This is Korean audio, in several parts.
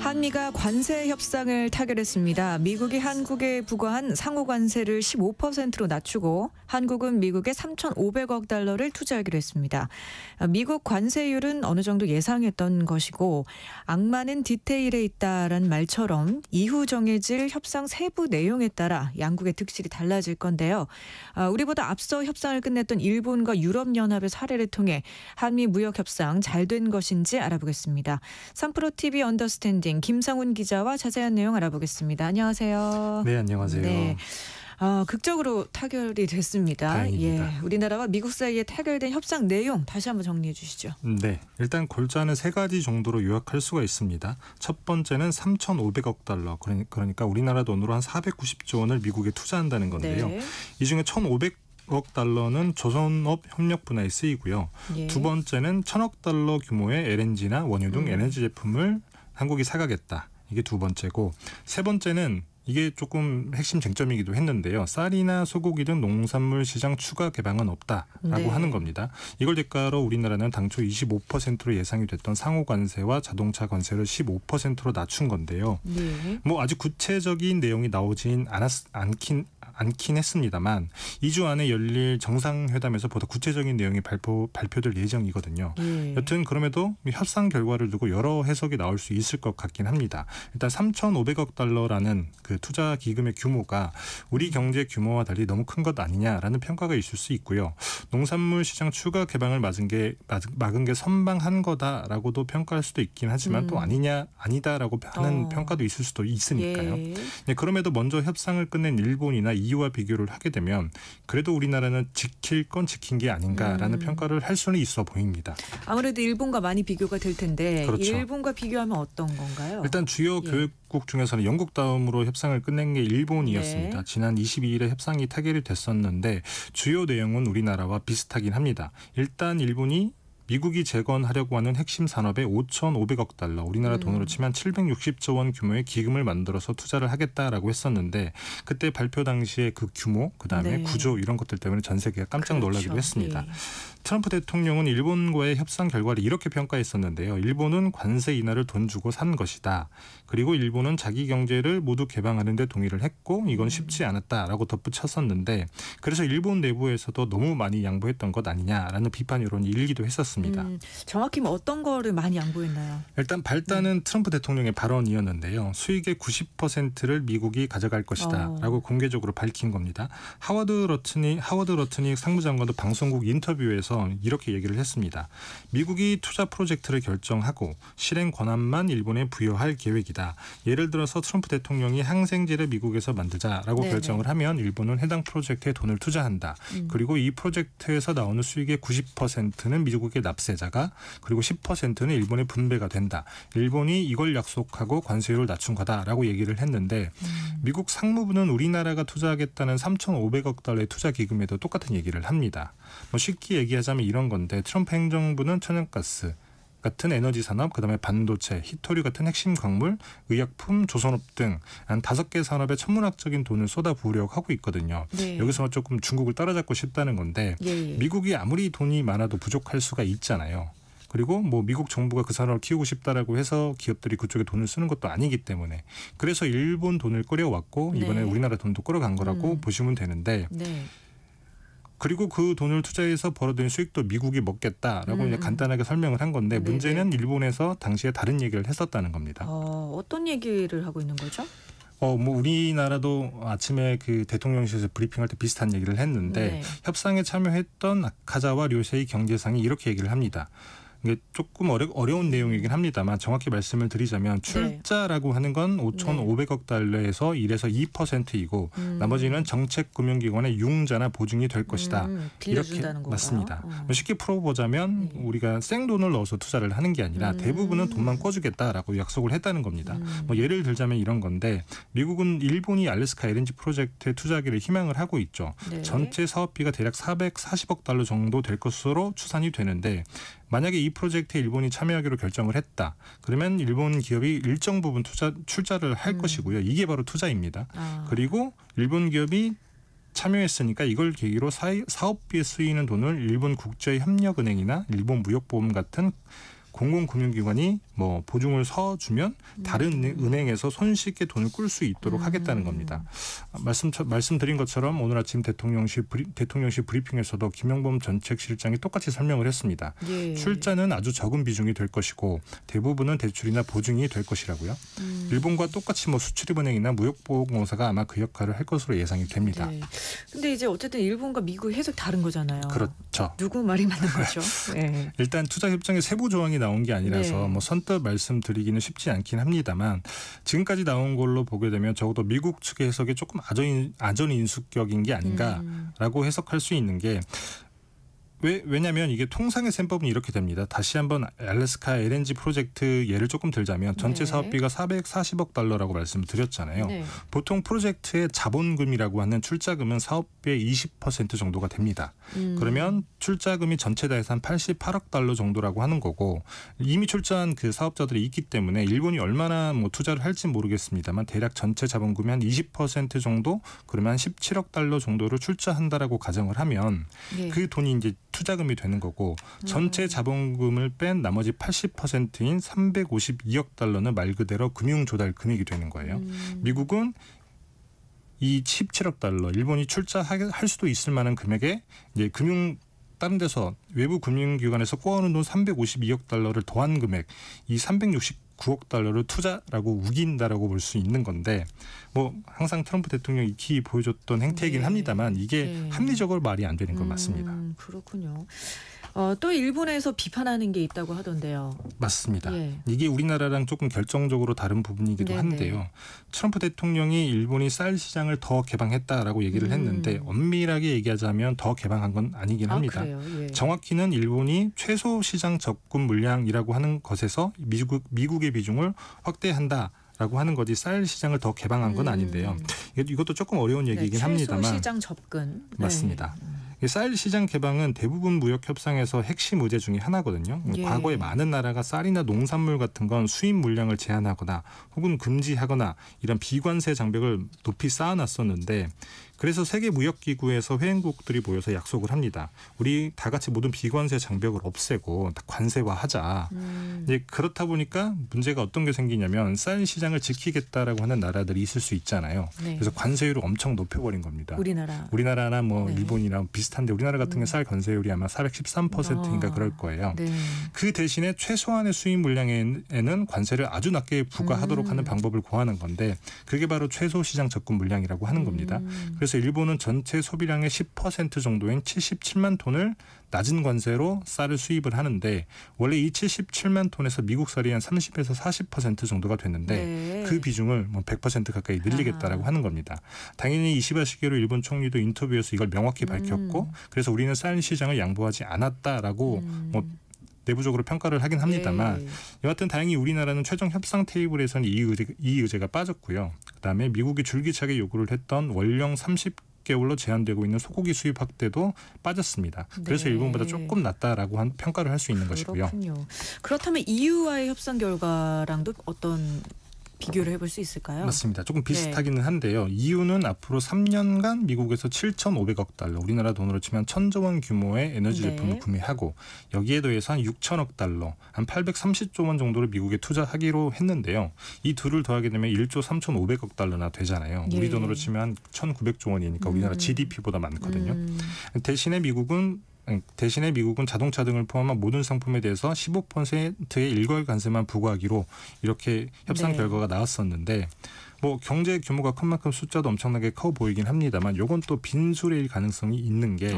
한미가 관세 협상을 타결했습니다. 미국이 한국에 부과한 상호 관세를 15%로 낮추고 한국은 미국에 3,500억 달러를 투자하기로 했습니다. 미국 관세율은 어느 정도 예상했던 것이고 악마는 디테일에 있다라는 말처럼 이후 정해질 협상 세부 내용에 따라 양국의 득실이 달라질 건데요. 우리보다 앞서 협상을 끝냈던 일본과 유럽연합의 사례를 통해 한미 무역 협상 잘 된 것인지 알아보겠습니다. 3프로TV 언더스탠딩 김상훈 기자와 자세한 내용 알아보겠습니다. 안녕하세요. 네, 안녕하세요. 네. 극적으로 타결이 됐습니다. 다행입니다. 예, 우리나라와 미국 사이에 타결된 협상 내용 다시 한번 정리해 주시죠. 네, 일단 골자는 세 가지 정도로 요약할 수가 있습니다. 첫 번째는 3,500억 달러, 그러니까 우리나라 돈으로 한 490조 원을 미국에 투자한다는 건데요. 네. 이 중에 1,500억 달러는 조선업 협력 분야에 쓰이고요. 예. 두 번째는 1,000억 달러 규모의 LNG나 원유 등 에너지 제품을 한국이 사가겠다. 이게 두 번째고, 세 번째는 이게 조금 핵심 쟁점이기도 했는데요. 쌀이나 소고기 등 농산물 시장 추가 개방은 없다라고 네. 하는 겁니다. 이걸 대가로 우리나라는 당초 25%로 예상이 됐던 상호 관세와 자동차 관세를 15%로 낮춘 건데요. 네. 뭐 아주 구체적인 내용이 나오진 않긴 했습니다만 2주 안에 열릴 정상회담에서 보다 구체적인 내용이 발표될 예정이거든요. 예. 여튼 그럼에도 협상 결과를 두고 여러 해석이 나올 수 있을 것 같긴 합니다. 일단 3,500억 달러라는 그 투자 기금의 규모가 우리 경제 규모와 달리 너무 큰 것 아니냐라는 평가가 있을 수 있고요. 농산물 시장 추가 개방을 막은 게 선방한 거다라고도 평가할 수도 있긴 하지만 또 아니다라고 하는 평가도 있을 수도 있으니까요. 예. 네, 그럼에도 먼저 협상을 끝낸 일본이나 EU와 비교를 하게 되면 그래도 우리나라는 지킬 건 지킨 게 아닌가라는 평가를 할 수는 있어 보입니다. 아무래도 일본과 많이 비교가 될 텐데 그렇죠. 일본과 비교하면 어떤 건가요? 일단 주요 교역국 중에서는 영국 다음으로 협상을 끝낸 게 일본이었습니다. 네. 지난 22일에 협상이 타결이 됐었는데 주요 내용은 우리나라와 비슷하긴 합니다. 일단 일본이 미국이 재건하려고 하는 핵심 산업에 5,500억 달러, 우리나라 돈으로 치면 760조 원 규모의 기금을 만들어서 투자를 하겠다라고 했었는데 그때 발표 당시에 그 규모, 그다음에 네. 구조 이런 것들 때문에 전 세계가 깜짝 놀라기도 그렇죠. 했습니다. 예. 트럼프 대통령은 일본과의 협상 결과를 이렇게 평가했었는데요. 일본은 관세 인하를 돈 주고 산 것이다. 그리고 일본은 자기 경제를 모두 개방하는 데 동의를 했고 이건 쉽지 않았다라고 덧붙였었는데 그래서 일본 내부에서도 너무 많이 양보했던 것 아니냐라는 비판 여론이 일기도 했었습니다. 정확히 뭐 어떤 거를 많이 양보했나요? 일단 발단은 트럼프 대통령의 발언이었는데요. 수익의 90%를 미국이 가져갈 것이다 라고 공개적으로 밝힌 겁니다. 하워드 러트닉 상무장관도 방송국 인터뷰에서 이렇게 얘기를 했습니다. 미국이 투자 프로젝트를 결정하고 실행 권한만 일본에 부여할 계획이다. 예를 들어서 트럼프 대통령이 항생제를 미국에서 만들자라고 네네. 결정을 하면 일본은 해당 프로젝트에 돈을 투자한다. 그리고 이 프로젝트에서 나오는 수익의 90%는 미국의 납세자가 그리고 10%는 일본에 분배가 된다. 일본이 이걸 약속하고 관세율을 낮춘 거다라고 얘기를 했는데 미국 상무부는 우리나라가 투자하겠다는 3,500억 달러의 투자 기금에도 똑같은 얘기를 합니다. 뭐 쉽게 얘기하자면 이런 건데 트럼프 행정부는 천연가스 같은 에너지 산업, 그다음에 반도체, 히토류 같은 핵심 광물, 의약품, 조선업 등 한 5개 산업에 천문학적인 돈을 쏟아부으려고 하고 있거든요. 네. 여기서 조금 중국을 따라잡고 싶다는 건데 예. 미국이 아무리 돈이 많아도 부족할 수가 있잖아요. 그리고 뭐 미국 정부가 그 산업을 키우고 싶다라고 해서 기업들이 그쪽에 돈을 쓰는 것도 아니기 때문에 그래서 일본 돈을 끌어왔고 이번에 네. 우리나라 돈도 끌어간 거라고 보시면 되는데 네. 그리고 그 돈을 투자해서 벌어들인 수익도 미국이 먹겠다라고 이제 간단하게 설명을 한 건데 네네. 문제는 일본에서 당시에 다른 얘기를 했었다는 겁니다. 어떤 얘기를 하고 있는 거죠? 뭐 우리나라도 아침에 그 대통령실에서 브리핑할 때 비슷한 얘기를 했는데 네. 협상에 참여했던 아카자와 료세이 경제상이 이렇게 얘기를 합니다. 이게 조금 어려운 내용이긴 합니다만 정확히 말씀을 드리자면 출자라고 하는 건 5,500억 달러에서 1에서 2%이고 나머지는 정책금융기관의 융자나 보증이 될 것이다. 빌려준다는 건가요? 맞습니다. 쉽게 풀어보자면 우리가 생돈을 넣어서 투자를 하는 게 아니라 대부분은 돈만 꿔주겠다라고 약속을 했다는 겁니다. 뭐 예를 들자면 이런 건데 미국은 일본이 알래스카 LNG 프로젝트에 투자하기를 희망을 하고 있죠. 네. 전체 사업비가 대략 440억 달러 정도 될 것으로 추산이 되는데 만약에 이 프로젝트에 일본이 참여하기로 결정을 했다. 그러면 일본 기업이 일정 부분 출자를 할 것이고요. 이게 바로 투자입니다. 그리고 일본 기업이 참여했으니까 이걸 계기로 사업비에 쓰이는 돈을 일본 국제협력은행이나 일본 무역보험 같은 공공금융기관이 뭐 보증을 서주면 다른 은행에서 손쉽게 돈을 꿀 수 있도록 하겠다는 겁니다. 말씀드린 것처럼 오늘 아침 대통령실 브리핑에서도 김영범 정책실장이 똑같이 설명을 했습니다. 예. 출자는 아주 적은 비중이 될 것이고 대부분은 대출이나 보증이 될 것이라고요. 일본과 똑같이 뭐 수출입은행이나 무역보험공사가 아마 그 역할을 할 것으로 예상이 됩니다. 네. 근데 이제 어쨌든 일본과 미국 해석 다른 거잖아요. 그렇죠. 누구 말이 맞는 거죠? 네. 일단 투자협정에 세부 조항이 나온 게 아니라서 네. 뭐 선뜻 말씀드리기는 쉽지 않긴 합니다만 지금까지 나온 걸로 보게 되면 적어도 미국 측의 해석이 조금 아전인수격인 게 아닌가라고 해석할 수 있는 게 왜냐하면 이게 통상의 셈법은 이렇게 됩니다. 다시 한번 알래스카 LNG 프로젝트 예를 조금 들자면 전체 네. 사업비가 440억 달러라고 말씀을 드렸잖아요. 네. 보통 프로젝트의 자본금이라고 하는 출자금은 사업비의 20% 정도가 됩니다. 그러면 출자금이 전체 다해서 한 88억 달러 정도라고 하는 거고 이미 출자한 그 사업자들이 있기 때문에 일본이 얼마나 뭐 투자를 할지 모르겠습니다만 대략 전체 자본금이 한 20% 정도 그러면 한 17억 달러 정도를 출자한다라고 가정을 하면 네. 그 돈이 이제 투자금이 되는 거고 전체 자본금을 뺀 나머지 80%인 352억 달러는 말 그대로 금융조달 금액이 되는 거예요. 미국은 이 17억 달러 일본이 출자할 수도 있을 만한 금액에 이제 다른 데서 외부 금융기관에서 꼬아오는 돈 352억 달러를 더한 금액 이 369억 달러를 투자라고 우긴다라고 볼 수 있는 건데 뭐 항상 트럼프 대통령이 익히 보여줬던 행태이긴 네. 합니다만 이게 네. 합리적으로 말이 안 되는 건 맞습니다. 그렇군요. 또 일본에서 비판하는 게 있다고 하던데요. 맞습니다. 예. 이게 우리나라랑 조금 결정적으로 다른 부분이기도 네네. 한데요. 트럼프 대통령이 일본이 쌀 시장을 더 개방했다라고 얘기를 했는데 엄밀하게 얘기하자면 더 개방한 건 아니긴 합니다. 그래요? 예. 정확히는 일본이 최소 시장 접근 물량이라고 하는 것에서 미국의 비중을 확대한다. 라고 하는 거지 쌀 시장을 더 개방한 건 아닌데요. 이것도 조금 어려운 얘기이긴 합니다만. 최소 시장 접근. 맞습니다. 네. 쌀 시장 개방은 대부분 무역 협상에서 핵심 의제 중에 하나거든요. 예. 과거에 많은 나라가 쌀이나 농산물 같은 건 수입 물량을 제한하거나 혹은 금지하거나 이런 비관세 장벽을 높이 쌓아놨었는데 그래서 세계무역기구에서 회원국들이 모여서 약속을 합니다. 우리 다 같이 모든 비관세 장벽을 없애고 다 관세화하자. 이제 그렇다 보니까 문제가 어떤 게 생기냐면 쌀 시장을 지키겠다라고 하는 나라들이 있을 수 있잖아요. 네. 그래서 관세율을 엄청 높여버린 겁니다. 우리나라나 뭐 네. 일본이랑 비슷한데 우리나라 같은 게 쌀 관세율이 아마 413%인가 그럴 거예요. 네. 그 대신에 최소한의 수입 물량에는 관세를 아주 낮게 부과하도록 하는 방법을 고하는 건데 그게 바로 최소 시장 접근 물량이라고 하는 겁니다. 그래서 일본은 전체 소비량의 10% 정도인 77만 톤을 낮은 관세로 쌀을 수입을 하는데 원래 이 77만 톤에서 미국 쌀이 한 30에서 40% 정도가 됐는데 네. 그 비중을 뭐 100% 가까이 늘리겠다라고 하는 겁니다. 당연히 이시바 시게루 일본 총리도 인터뷰에서 이걸 명확히 밝혔고 그래서 우리는 쌀 시장을 양보하지 않았다라고 뭐 내부적으로 평가를 하긴 합니다만 네. 여하튼 다행히 우리나라는 최종 협상 테이블에서는 이 의제가 빠졌고요. 그다음에 미국이 줄기차게 요구를 했던 월령 30개월로 제한되고 있는 소고기 수입 확대도 빠졌습니다. 그래서 네. 일본보다 조금 낫다라고 평가를 할 수 있는 것이고요. 그렇군요. 그렇다면 EU와의 협상 결과랑도 어떤 비교를 해볼 수 있을까요? 맞습니다. 조금 비슷하기는 한데요. EU는 앞으로 3년간 미국에서 7,500억 달러, 우리나라 돈으로 치면 1,000조 원 규모의 에너지 네. 제품을 구매하고 여기에 더해서 한 6천억 달러, 한 830조 원 정도를 미국에 투자하기로 했는데요. 이 둘을 더하게 되면 1조 3,500억 달러나 되잖아요. 예. 우리 돈으로 치면 한 1,900조 원이니까 우리나라 GDP보다 많거든요. 대신에 미국은 자동차 등을 포함한 모든 상품에 대해서 15%의 일괄 관세만 부과하기로 이렇게 협상 네. 결과가 나왔었는데 뭐 경제 규모가 큰 만큼 숫자도 엄청나게 커 보이긴 합니다만 요건 또 빈수레일 가능성이 있는 게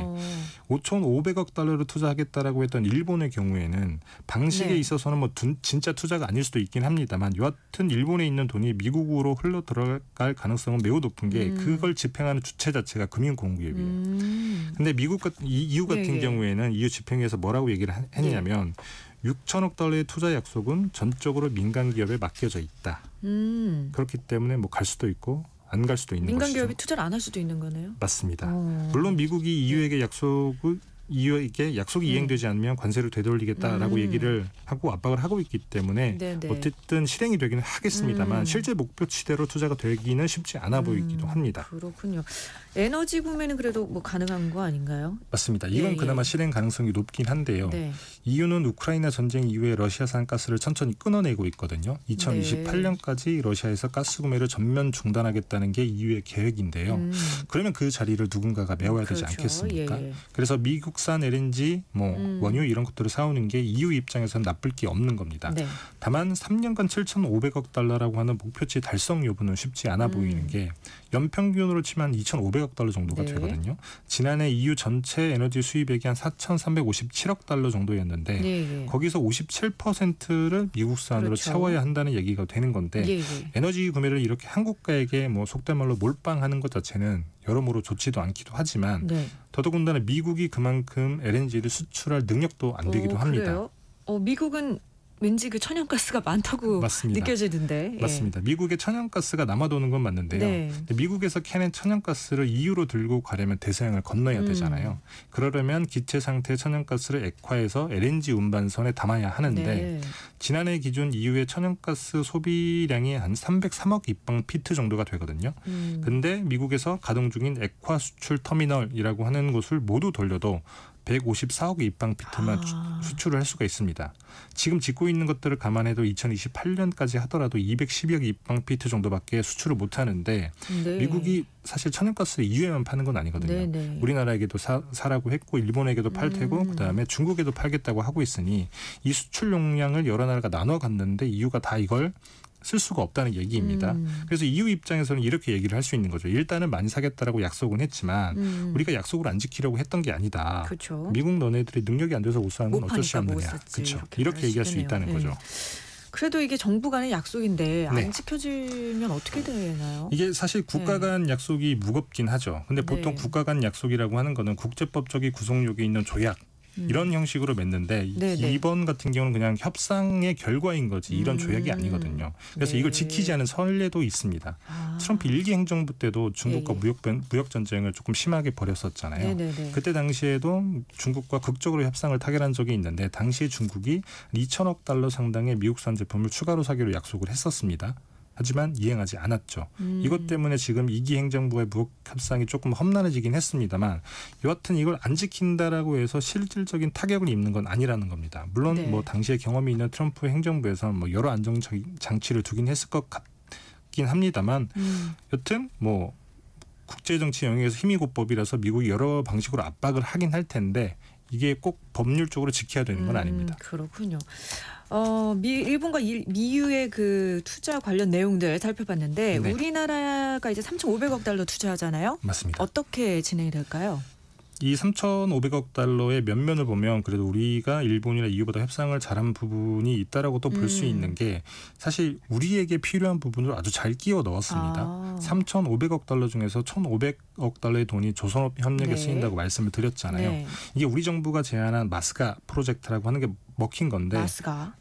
5,500억 달러를 투자하겠다라고 했던 일본의 경우에는 방식에 네. 있어서는 뭐 진짜 투자가 아닐 수도 있긴 합니다만 여하튼 일본에 있는 돈이 미국으로 흘러 들어갈 가능성은 매우 높은 게 그걸 집행하는 주체 자체가 금융공기업이에요. 근데 EU 같은 예. 경우에는 EU 집행위에서 뭐라고 얘기를 했냐면 6천억 달러의 투자 약속은 전적으로 민간 기업에 맡겨져 있다. 그렇기 때문에 뭐 갈 수도 있고 안 갈 수도 있는 민간 것이죠. 기업이 투자를 안 할 수도 있는 거네요. 맞습니다. 물론 미국이 EU에게 이게 약속이 이행되지 않으면 관세를 되돌리겠다라고 얘기를 하고 압박을 하고 있기 때문에 네네. 어쨌든 실행이 되기는 하겠습니다만 실제 목표치대로 투자가 되기는 쉽지 않아 보이기도 합니다. 그렇군요. 에너지 구매는 그래도 뭐 가능한 거 아닌가요? 맞습니다. 이건 그나마 실행 가능성이 높긴 한데요. 네. EU는 우크라이나 전쟁 이후에 러시아산 가스를 천천히 끊어내고 있거든요. 2028년까지 러시아에서 가스 구매를 전면 중단하겠다는 게 EU의 계획인데요. 그러면 그 자리를 누군가가 메워야 되지 않겠습니까? 예. 그래서 미국산 LNG, 원유 이런 것들을 사오는 게 EU 입장에서는 나쁠 게 없는 겁니다. 네. 다만 3년간 7,500억 달러라고 하는 목표치 달성 여부는 쉽지 않아 보이는 게 연평균으로 치면 2,500억 달러 정도가 네. 되거든요. 지난해 EU 전체 에너지 수입액이 한 4,357억 달러 정도였는데 예. 거기서 57%를 미국산으로 그렇죠. 채워야 한다는 얘기가 되는 건데 예. 에너지 구매를 이렇게 한국가에게 뭐 속된 말로 몰빵하는 것 자체는 여러모로 좋지도 않기도 하지만 네. 더더군다나 미국이 그만큼 LNG를 수출할 능력도 안 되기도 합니다. 그래요? 미국은 왠지 그 천연가스가 많다고 맞습니다. 느껴지던데. 예. 맞습니다. 미국에 천연가스가 남아도는 건 맞는데요. 네. 근데 미국에서 캐낸 천연가스를 EU로 들고 가려면 대서양을 건너야 되잖아요. 그러려면 기체 상태의 천연가스를 액화해서 LNG 운반선에 담아야 하는데 네. 지난해 기준 EU의 천연가스 소비량이 한 303억 입방피트 정도가 되거든요. 근데 미국에서 가동 중인 액화 수출 터미널이라고 하는 곳을 모두 돌려도 154억 입방피트만 수출을 할 수가 있습니다. 지금 짓고 있는 것들을 감안해도 2028년까지 하더라도 212억 입방피트 정도밖에 수출을 못하는데 네. 미국이 사실 천연가스를 EU에만 파는 건 아니거든요. 네. 우리나라에게도 사라고 했고 일본에게도 팔 테고 그다음에 중국에도 팔겠다고 하고 있으니 이 수출 용량을 여러 나라가 나눠 갔는데 EU가 다 이걸 쓸 수가 없다는 얘기입니다. 그래서 EU 입장에서는 이렇게 얘기를 할 수 있는 거죠. 일단은 많이 사겠다라고 약속은 했지만 우리가 약속을 안 지키려고 했던 게 아니다. 그렇죠. 미국 너네들이 능력이 안 돼서 못 사는 건 어쩔 수 없느냐. 그렇죠. 이렇게 얘기할 수 있다는 거죠. 그래도 이게 정부 간의 약속인데 네. 안 지켜지면 어떻게 되나요? 이게 사실 국가 간 약속이 무겁긴 하죠. 근데 보통 국가 간 약속이라고 하는 거는 국제법적인 구속력이 있는 조약 이런 형식으로 맺는데 네네. 이번 같은 경우는 그냥 협상의 결과인 거지 이런 조약이 아니거든요. 그래서 네. 이걸 지키지 않은 선례도 있습니다. 트럼프 1기 행정부 때도 중국과 무역 전쟁을 조금 심하게 벌였었잖아요. 네네네. 그때 당시에도 중국과 극적으로 협상을 타결한 적이 있는데 당시 중국이 2천억 달러 상당의 미국산 제품을 추가로 사기로 약속을 했었습니다. 하지만 이행하지 않았죠. 이것 때문에 지금 2기 행정부의 무역 협상이 조금 험난해지긴 했습니다만 여하튼 이걸 안 지킨다라고 해서 실질적인 타격을 입는 건 아니라는 겁니다. 물론 네. 뭐 당시에 경험이 있는 트럼프 행정부에서 뭐 여러 안정 장치를 두긴 했을 것 같긴 합니다만 여튼 뭐 국제정치 영역에서 힘이고법이라서 미국이 여러 방식으로 압박을 하긴 할 텐데 이게 꼭 법률적으로 지켜야 되는 건 아닙니다. 그렇군요. 일본과 미유의 그 투자 관련 내용들 살펴봤는데 네. 우리나라가 이제 3,500억 달러 투자하잖아요. 맞습니다. 어떻게 진행이 될까요? 이 3,500억 달러의 면면을 보면 그래도 우리가 일본이나 EU보다 협상을 잘한 부분이 있다라고 또 볼 수 있는 게 사실 우리에게 필요한 부분을 아주 잘 끼워 넣었습니다. 3,500억 달러 중에서 1,500억 달러의 돈이 조선업 협력에 쓰인다고 말씀을 드렸잖아요. 네. 이게 우리 정부가 제안한 마스가 프로젝트라고 하는 게 먹힌 건데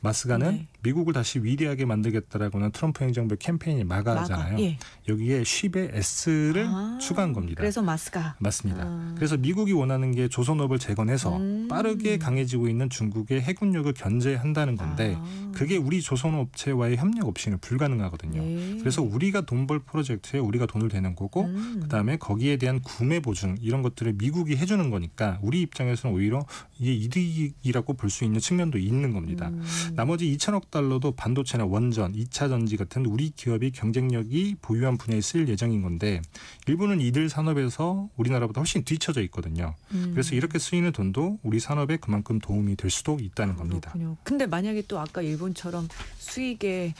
마스가는 미국을 다시 위대하게 만들겠다라고 하는 트럼프 행정부의 캠페인이 마가잖아요. 여기에 쉽의 S를 추가한 겁니다. 그래서 마스가. 맞습니다. 그래서 미국이 원하는 게 조선업을 재건해서 빠르게 강해지고 있는 중국의 해군력을 견제한다는 건데 그게 우리 조선업체와의 협력 없이는 불가능하거든요. 그래서 우리가 돈 벌 프로젝트에 우리가 돈을 대는 거고 그다음에 거기에 대한 구매 보증 이런 것들을 미국이 해주는 거니까 우리 입장에서는 오히려 이게 이득이라고 볼 수 있는 측면도 있는 겁니다. 나머지 2천억 달러도 반도체나 원전, 2차 전지 같은 우리 기업이 경쟁력이 보유한 분야에 쓰일 예정인 건데 일본은 이들 산업에서 우리나라보다 훨씬 뒤처져 있거든요. 그래서 이렇게 쓰이는 돈도 우리 산업에 그만큼 도움이 될 수도 있다는 겁니다. 근데 만약에 또 아까 일본처럼 수익에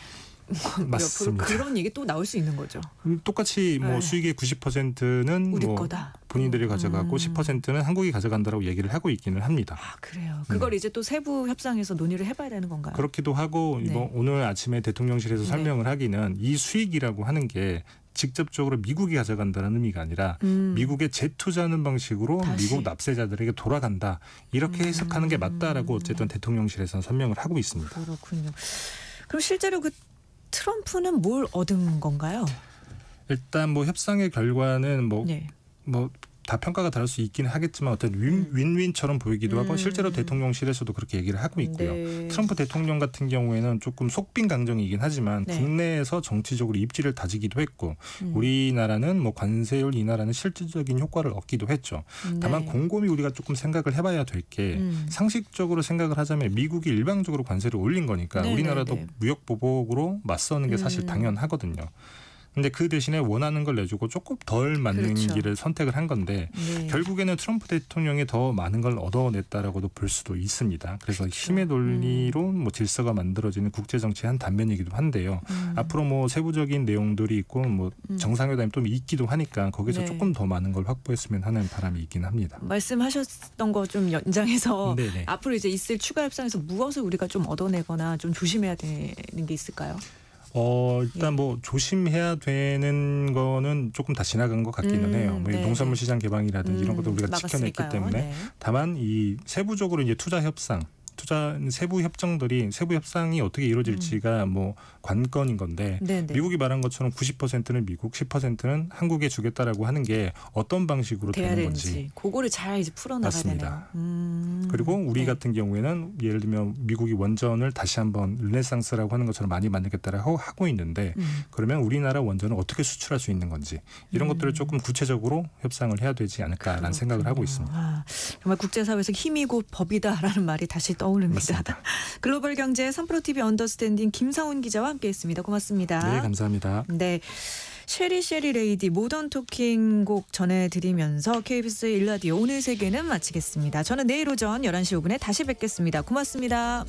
맞습니다. 그런 얘기 또 나올 수 있는 거죠. 똑같이 뭐 수익의 90%는 우리 뭐 거다. 본인들이 가져가고 10%는 한국이 가져간다라고 얘기를 하고 있기는 합니다. 그래요. 그걸 이제 또 세부 협상에서 논의를 해봐야 되는 건가요? 그렇기도 하고 뭐 오늘 아침에 대통령실에서 설명을 하기는 이 수익이라고 하는 게 직접적으로 미국이 가져간다는 의미가 아니라 미국에 재투자하는 방식으로 미국 납세자들에게 돌아간다. 이렇게 해석하는 게 맞다라고 어쨌든 대통령실에서는 설명을 하고 있습니다. 그렇군요. 그럼 실제로 그 트럼프는 뭘 얻은 건가요? 일단 뭐 협상의 결과는 뭐 다 평가가 다를 수 있긴 하겠지만 어떤 윈윈처럼 보이기도 하고 실제로 대통령실에서도 그렇게 얘기를 하고 있고요. 네. 트럼프 대통령 같은 경우에는 조금 속빈 강정이긴 하지만 네. 국내에서 정치적으로 입지를 다지기도 했고 우리나라는 뭐 관세율 인하라는 실질적인 효과를 얻기도 했죠. 다만 네. 곰곰이 우리가 조금 생각을 해봐야 될 게 상식적으로 생각을 하자면 미국이 일방적으로 관세를 올린 거니까 네, 우리나라도 네, 네. 무역 보복으로 맞서는 게 사실 당연하거든요. 근데 그 대신에 원하는 걸 내주고 조금 덜 맞는 그렇죠. 길을 선택을 한 건데 네. 결국에는 트럼프 대통령이 더 많은 걸 얻어냈다라고도 볼 수도 있습니다. 그래서 그렇죠. 힘의 논리로 뭐 질서가 만들어지는 국제 정치의 한 단면이기도 한데요. 앞으로 뭐 세부적인 내용들이 있고 뭐 정상회담이 또 있기도 하니까 거기서 네. 조금 더 많은 걸 확보했으면 하는 바람이 있긴 합니다. 말씀하셨던 거 좀 연장해서 네네. 앞으로 이제 있을 추가 협상에서 무엇을 우리가 좀 얻어내거나 좀 조심해야 되는 게 있을까요? 일단 뭐 조심해야 되는 거는 조금 다 지나간 것 같기는 해요. 뭐 네, 농산물 시장 개방이라든지 이런 것도 우리가 지켜냈기 막았으니까요. 때문에 네. 다만 이 세부적으로 이제 투자 세부 협상이 어떻게 이루어질지가 뭐 관건인 건데 네, 네. 미국이 말한 것처럼 90%는 미국, 10%는 한국에 주겠다라고 하는 게 어떤 방식으로 돼야 되는 되는지 건지. 그거를 잘 이제 풀어나가야 맞습니다. 되네요. 그리고 우리 네. 같은 경우에는 예를 들면 미국이 원전을 다시 한번 르네상스라고 하는 것처럼 많이 만들겠다라고 하고 있는데 그러면 우리나라 원전을 어떻게 수출할 수 있는 건지 이런 것들을 조금 구체적으로 협상을 해야 되지 않을까라는 생각을 하고 있습니다. 아, 정말 국제사회에서 힘이 곧 법이다라는 말이 다시 떠오릅니다. 맞습니다. 글로벌 경제 3프로TV 언더스탠딩 김상훈 기자와 함께했습니다. 고맙습니다. 네, 감사합니다. 네. 쉐리 레이디 모던 토킹 곡 전해드리면서 KBS 1라디오 오늘 세계는 마치겠습니다. 저는 내일 오전 11시 5분에 다시 뵙겠습니다. 고맙습니다.